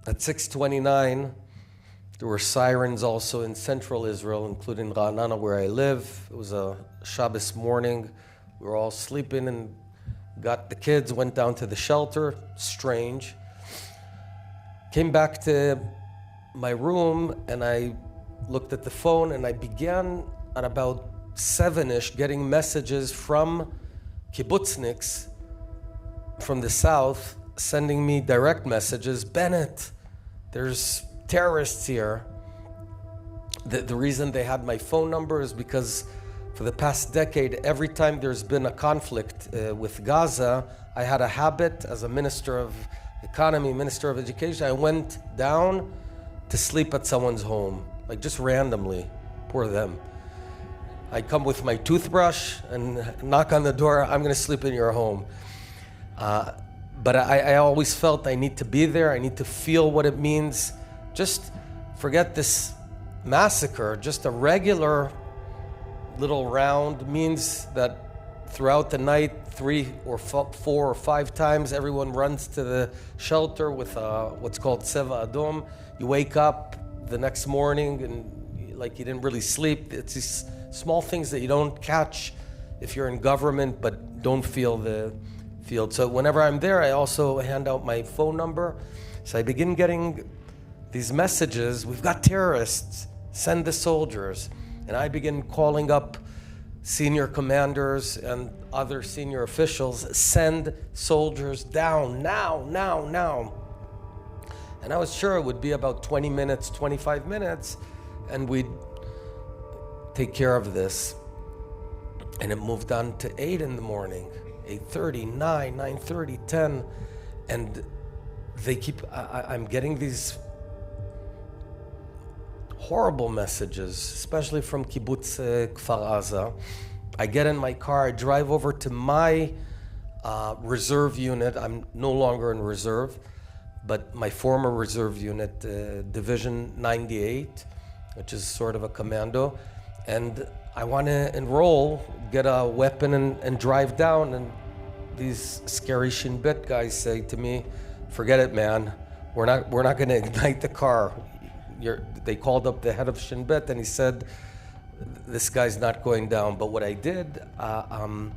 At 6:29, there were sirens also in central Israel, including Ra'anana, where I live. It was a Shabbos morning. We were all sleeping and got the kids, went down to the shelter. Strange. Came back to my room and I looked at the phone and I began at about 7-ish getting messages from kibbutzniks from the south sending me direct messages. Bennett, there's terrorists here. The reason they had my phone number is because for the past decade, every time there's been a conflict with Gaza, I had a habit as a minister of economy, minister of education. I went down to sleep at someone's home, like just randomly. Poor them. I come with my toothbrush and knock on the door. I'm going to sleep in your home. But I always felt I need to be there. I need to feel what it means. Just forget this massacre. Just a regular little round means that throughout the night, 3 or 4 or 5 times, everyone runs to the shelter with what's called Seva Adom. You wake up the next morning and like you didn't really sleep. It's these small things that you don't catch if you're in government, but don't feel the field. So whenever I'm there, I also hand out my phone number. So I begin getting these messages. We've got terrorists. Send the soldiers. And I begin calling up senior commanders and other senior officials. Send soldiers down now, now, now. And I was sure it would be about 20 minutes, 25 minutes, and we'd take care of this. And it moved on to 8 in the morning, 8:30, 9, 9:30, 10. And they keep, I'm getting these horrible messages, especially from Kibbutz Kfar Aza. I get in my car, I drive over to my reserve unit. I'm no longer in reserve, but my former reserve unit, Division 98, which is sort of a commando. And I want to enroll, get a weapon and drive down. And these scary Shin Bet guys say to me, forget it, man. We're not going to ignite the car. They called up the head of Shin Bet and he said, this guy's not going down. But what I did, and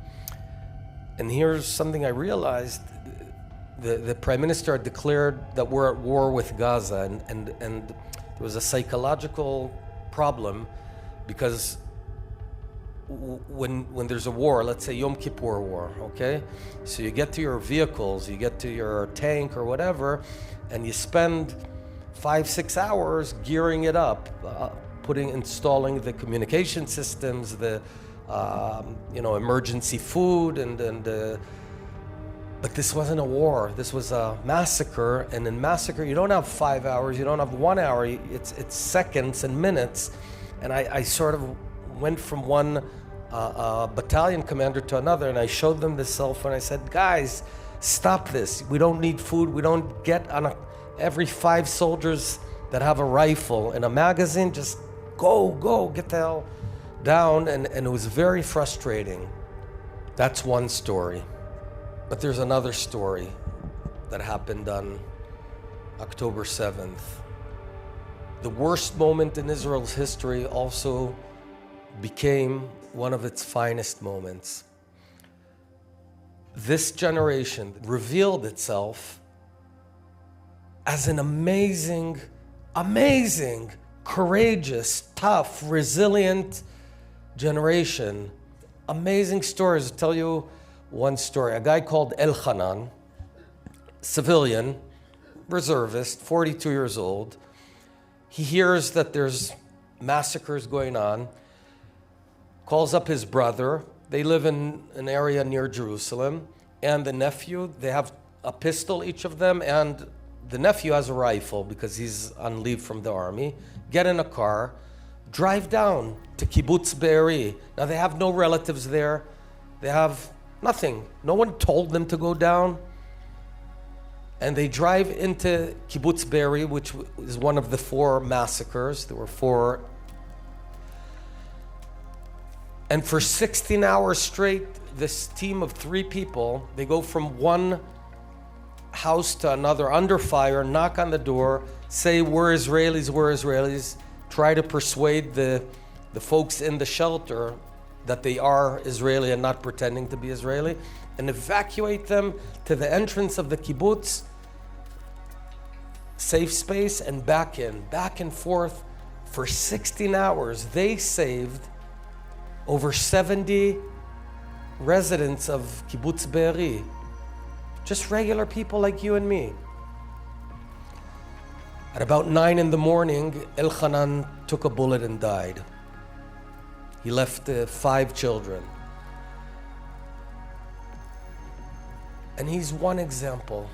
here's something I realized, the Prime Minister had declared that we're at war with Gaza, and there was a psychological problem because when there's a war, let's say Yom Kippur war, okay? So you get to your vehicles, you get to your tank or whatever, and you spend 5-6 hours gearing it up, installing the communication systems, the emergency food, but this wasn't a war. This was a massacre, and in massacre you don't have 5 hours, you don't have 1 hour. It's seconds and minutes, and I sort of went from one battalion commander to another, and I showed them the cell phone. I said, guys, stop this. We don't need food. We don't get on every 5 soldiers that have a rifle and a magazine, just go, get the hell down. And it was very frustrating. That's one story. But there's another story that happened on October 7th. The worst moment in Israel's history also became one of its finest moments. This generation revealed itself as an amazing, courageous, tough, resilient generation. Amazing stories. I'll tell you one story. A guy called Elchanan, civilian, reservist, 42 years old. He hears that there's massacres going on, calls up his brother. They live in an area near Jerusalem, and the nephew, they have a pistol, each of them, and the nephew has a rifle because he's on leave from the army. Get in a car, drive down to Kibbutz Be'eri. Now they have no relatives there. They have nothing. No one told them to go down. And they drive into Kibbutz Be'eri, which is one of the 4 massacres. There were 4. And for 16 hours straight, this team of 3 people, they go from one house to another under fire, knock on the door, say, we're Israelis, try to persuade the folks in the shelter that they are Israeli and not pretending to be Israeli, and evacuate them to the entrance of the kibbutz, safe space, and back and forth for 16 hours. They saved over 70 residents of kibbutz Be'eri, just regular people like you and me. At about 9 in the morning, Elchanan took a bullet and died. He left 5 children. And he's one example,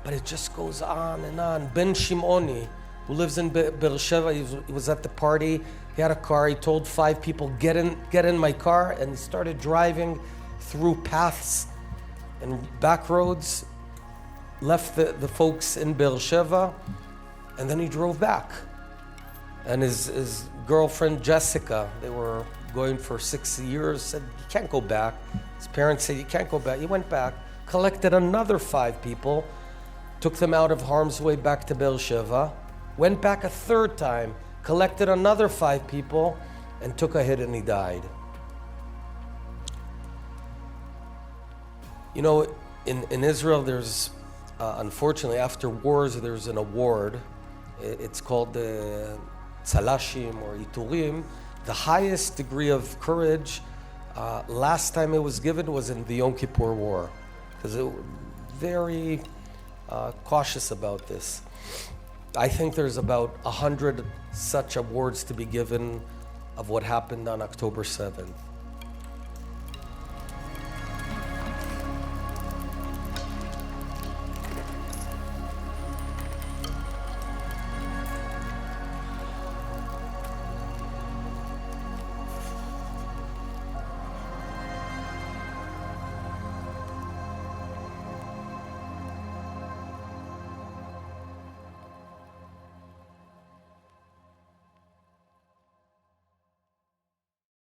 but it just goes on and on. Ben Shimoni, who lives in Beersheba, he was at the party. He had a car. He told 5 people, get in my car, and he started driving through paths and back roads, left the folks in Beersheba, and then he drove back. And his girlfriend, Jessica, they were going for 6 years, said, you can't go back. His parents said, you can't go back. He went back, collected another 5 people, took them out of harm's way back to Beersheba, went back a 3rd time, collected another 5 people, and took a hit, and he died. You know, in Israel, there's, unfortunately, after wars, there's an award. It's called the Tzalashim or Iturim. The highest degree of courage, last time it was given was in the Yom Kippur War, because they were very cautious about this. I think there's about 100 such awards to be given of what happened on October 7th.